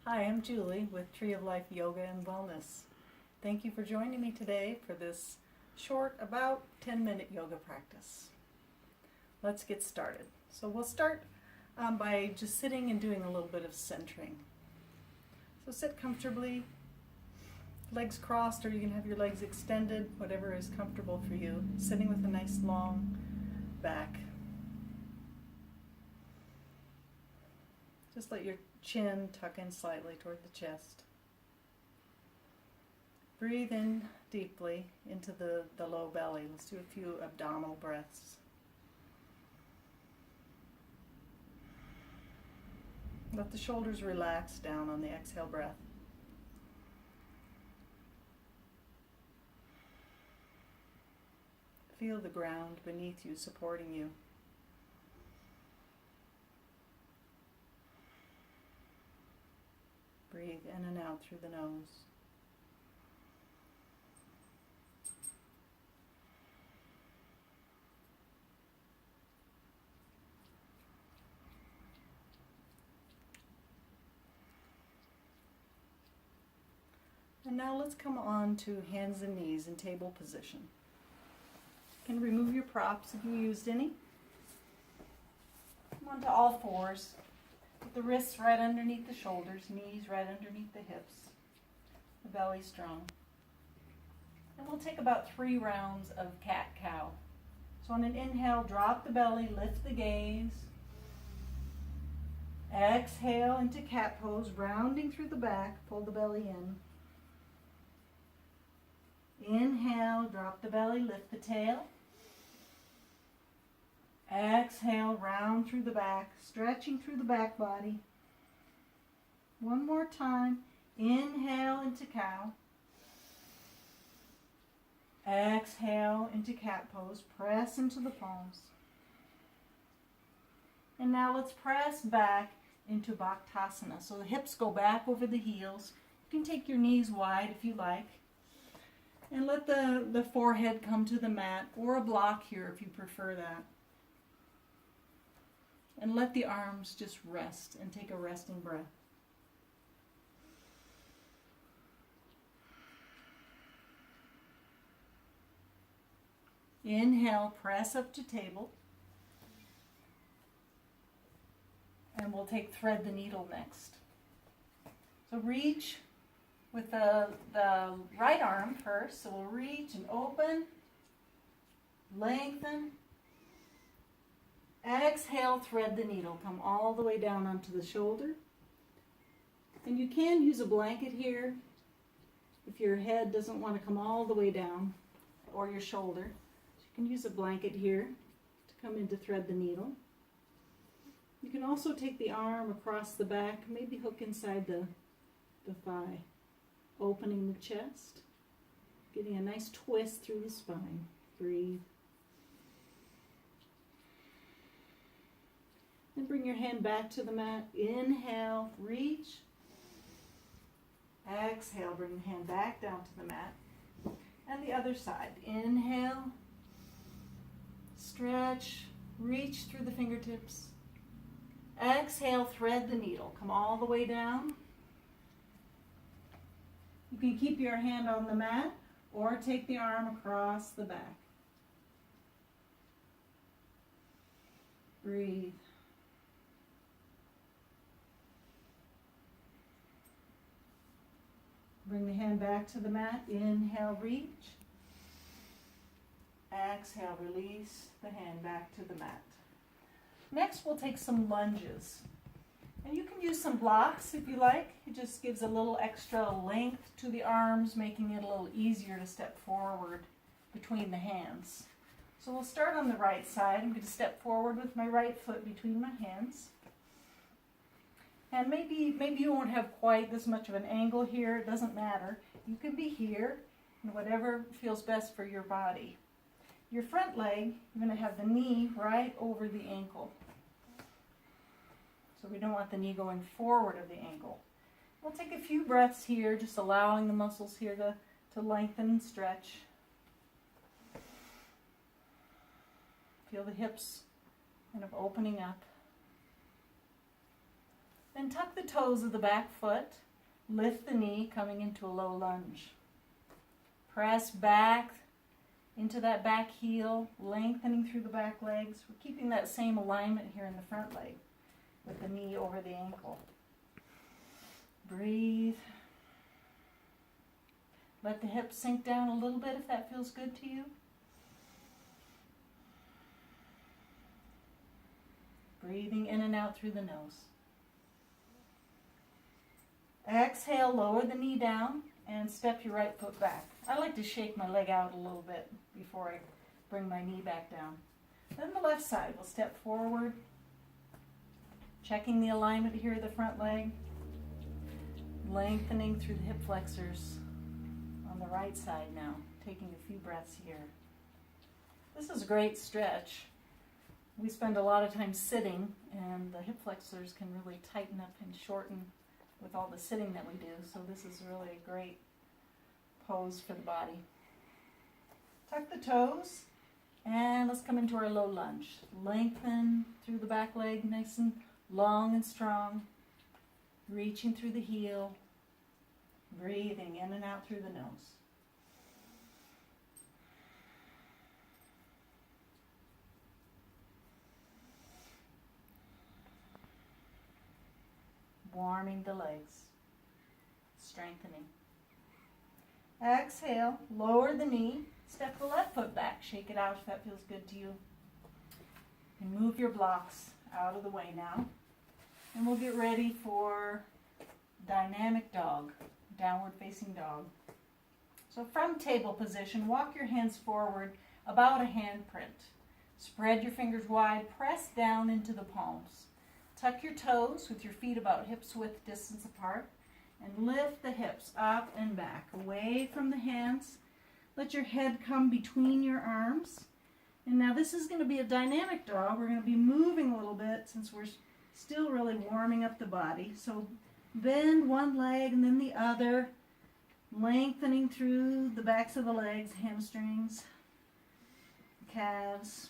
Hi, I'm Julie with Tree of Life Yoga and Wellness. Thank you for joining me today for this short, about 10-minute yoga practice. Let's get started. So we'll start by just sitting and doing a little bit of centering. So sit comfortably, legs crossed, or you can have your legs extended, whatever is comfortable for you. Sitting with a nice long back. Just let your chin tuck in slightly toward the chest. Breathe in deeply into the low belly. Let's do a few abdominal breaths. Let the shoulders relax down on the exhale breath. Feel the ground beneath you supporting you. Breathe in and out through the nose. And now let's come on to hands and knees in table position. You can remove your props if you used any. Come on to all fours. Put the wrists right underneath the shoulders, knees right underneath the hips, the belly strong. And we'll take about 3 rounds of cat-cow. So on an inhale, drop the belly, lift the gaze. Exhale into cat pose, rounding through the back, pull the belly in. Inhale, drop the belly, lift the tail. Exhale, round through the back, stretching through the back body. One more time. Inhale into cow. Exhale into cat pose. Press into the palms. And now let's press back into Bhaktasana. So the hips go back over the heels. You can take your knees wide if you like. And let the forehead come to the mat, or a block here if you prefer that. And let the arms just rest and take a resting breath. Inhale, press up to table. And we'll take thread the needle next. So reach with the right arm first. So we'll reach and open, lengthen. Exhale, thread the needle. Come all the way down onto the shoulder. And you can use a blanket here if your head doesn't want to come all the way down, or your shoulder. So you can use a blanket here to come in to thread the needle. You can also take the arm across the back, maybe hook inside the thigh, opening the chest, getting a nice twist through the spine. Breathe. And bring your hand back to the mat. Inhale, reach. Exhale, bring the hand back down to the mat. And the other side. Inhale, stretch, reach through the fingertips. Exhale, thread the needle. Come all the way down. You can keep your hand on the mat or take the arm across the back. Breathe. Bring the hand back to the mat. Inhale, reach. Exhale, release the hand back to the mat. Next, we'll take some lunges. And you can use some blocks if you like. It just gives a little extra length to the arms, making it a little easier to step forward between the hands. So we'll start on the right side. I'm going to step forward with my right foot between my hands. And maybe you won't have quite this much of an angle here. It doesn't matter. You can be here, and whatever feels best for your body. Your front leg, you're going to have the knee right over the ankle. So we don't want the knee going forward of the ankle. We'll take a few breaths here, just allowing the muscles here to lengthen and stretch. Feel the hips kind of opening up. Then tuck the toes of the back foot. Lift the knee, coming into a low lunge. Press back into that back heel, lengthening through the back legs. We're keeping that same alignment here in the front leg with the knee over the ankle. Breathe. Let the hips sink down a little bit if that feels good to you. Breathing in and out through the nose. Exhale, lower the knee down and step your right foot back. I like to shake my leg out a little bit before I bring my knee back down. Then the left side, we'll step forward, checking the alignment here of the front leg, lengthening through the hip flexors on the right side now, taking a few breaths here. This is a great stretch. We spend a lot of time sitting, and the hip flexors can really tighten up and shorten with all the sitting that we do, so this is really a great pose for the body. Tuck the toes, and let's come into our low lunge. Lengthen through the back leg, nice and long and strong, reaching through the heel, breathing in and out through the nose. Warming the legs, strengthening. Exhale, lower the knee, step the left foot back, shake it out if that feels good to you. And move your blocks out of the way now. And we'll get ready for dynamic dog, downward facing dog. So from table position, walk your hands forward about a handprint. Spread your fingers wide, press down into the palms. Tuck your toes with your feet about hips width distance apart and lift the hips up and back, away from the hands. Let your head come between your arms. And now this is going to be a dynamic dog. We're going to be moving a little bit since we're still really warming up the body. So bend one leg and then the other, lengthening through the backs of the legs, hamstrings, calves.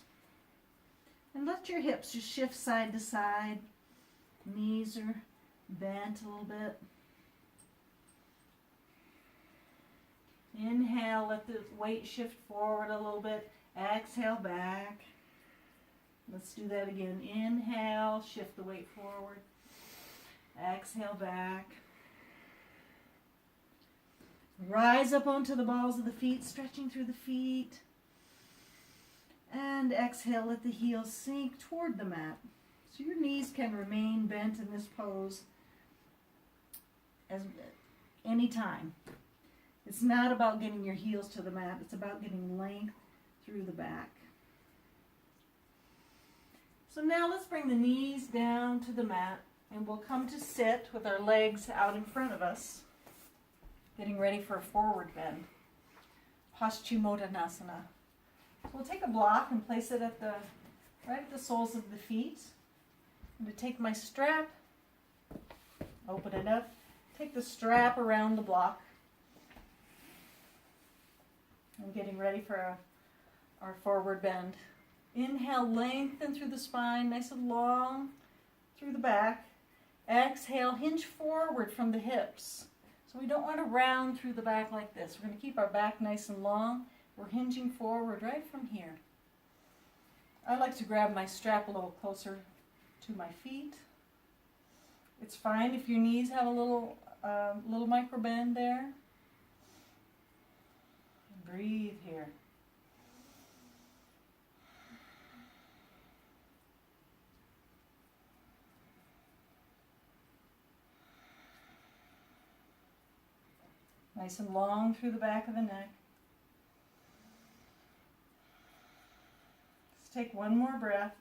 And let your hips just shift side to side. Knees are bent a little bit. Inhale, let the weight shift forward a little bit. Exhale, back. Let's do that again. Inhale, shift the weight forward. Exhale, back. Rise up onto the balls of the feet, stretching through the feet. And exhale, let the heels sink toward the mat. So your knees can remain bent in this pose as any time. It's not about getting your heels to the mat. It's about getting length through the back. So now let's bring the knees down to the mat, and we'll come to sit with our legs out in front of us, getting ready for a forward bend. Paschimottanasana. So we'll take a block and place it right at the soles of the feet. I'm going to take my strap, open it up, take the strap around the block. I'm getting ready for our forward bend. Inhale, lengthen through the spine, nice and long through the back. Exhale, hinge forward from the hips. So we don't want to round through the back like this. We're going to keep our back nice and long. We're hinging forward right from here. I like to grab my strap a little closer to my feet. It's fine if your knees have a little micro bend there. Breathe here. Nice and long through the back of the neck. Let's take one more breath.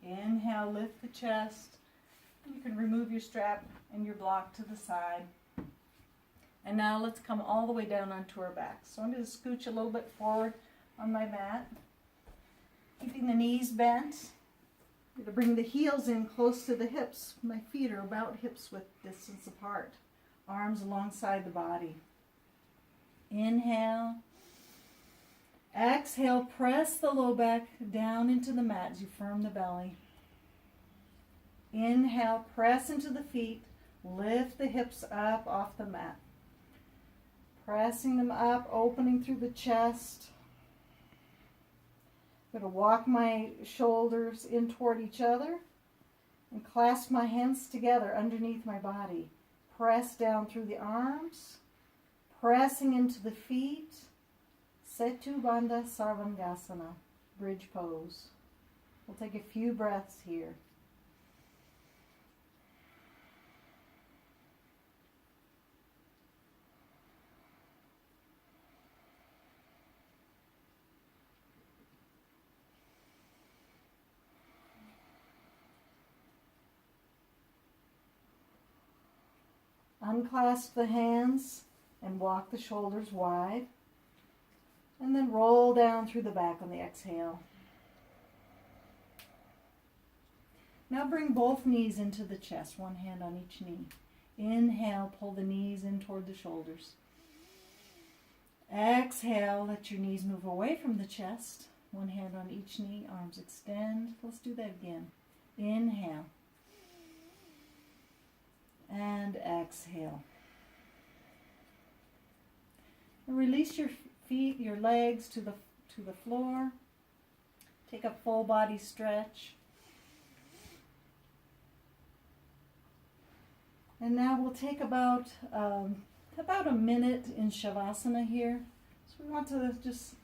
Inhale, lift the chest. You can remove your strap and your block to the side. And now let's come all the way down onto our back. So I'm going to scooch a little bit forward on my mat, keeping the knees bent. I'm going to bring the heels in close to the hips. My feet are about hips width distance apart. Arms alongside the body. Inhale. Exhale, press the low back down into the mat as you firm the belly. Inhale, press into the feet. Lift the hips up off the mat. Pressing them up, opening through the chest. I'm going to walk my shoulders in toward each other and clasp my hands together underneath my body. Press down through the arms, pressing into the feet. Setu Bandha Sarvangasana, bridge pose. We'll take a few breaths here. Unclasp the hands and walk the shoulders wide. And then roll down through the back on the exhale. Now bring both knees into the chest, one hand on each knee. Inhale, pull the knees in toward the shoulders. Exhale, let your knees move away from the chest. One hand on each knee, arms extend. Let's do that again. Inhale. And exhale. And release your feet, your legs to the floor. Take a full body stretch. And now we'll take about a minute in Shavasana here. So we want to just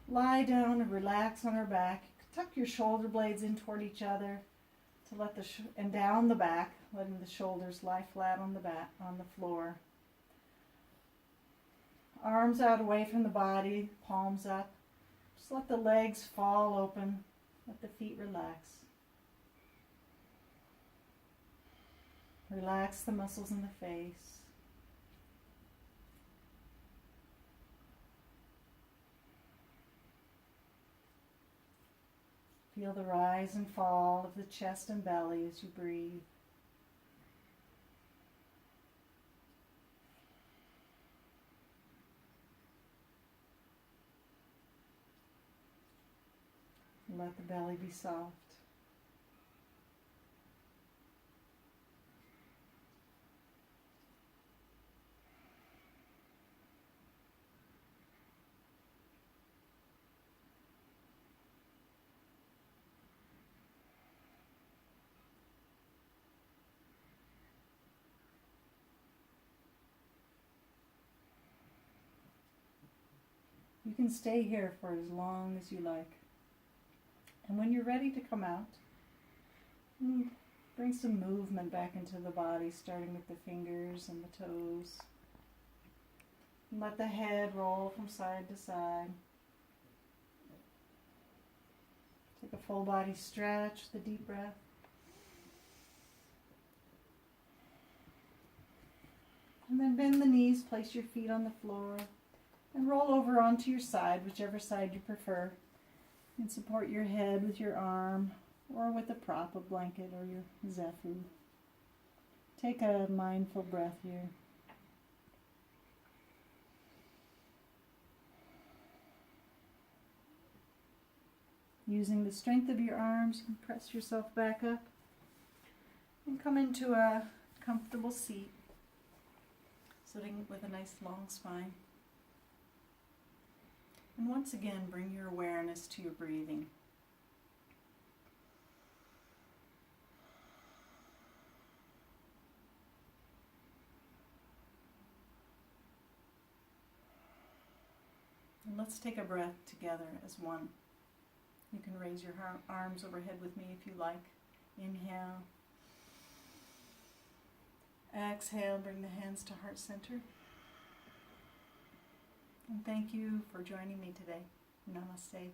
lie down and relax on our back. Tuck your shoulder blades in toward each other to let and down the back, letting the shoulders lie flat on the back on the floor. Arms out away from the body, palms up. Just let the legs fall open. Let the feet relax. Relax the muscles in the face. Feel the rise and fall of the chest and belly as you breathe. Let the belly be soft. You can stay here for as long as you like. And when you're ready to come out, bring some movement back into the body, starting with the fingers and the toes. And let the head roll from side to side. Take a full body stretch, the deep breath. And then bend the knees, place your feet on the floor, and roll over onto your side, whichever side you prefer. And support your head with your arm or with a prop, a blanket, or your zefu. Take a mindful breath here. Using the strength of your arms, you can press yourself back up and come into a comfortable seat, sitting with a nice long spine. And once again, bring your awareness to your breathing. And let's take a breath together as one. You can raise your arms overhead with me if you like. Inhale. Exhale, bring the hands to heart center. And thank you for joining me today. Namaste.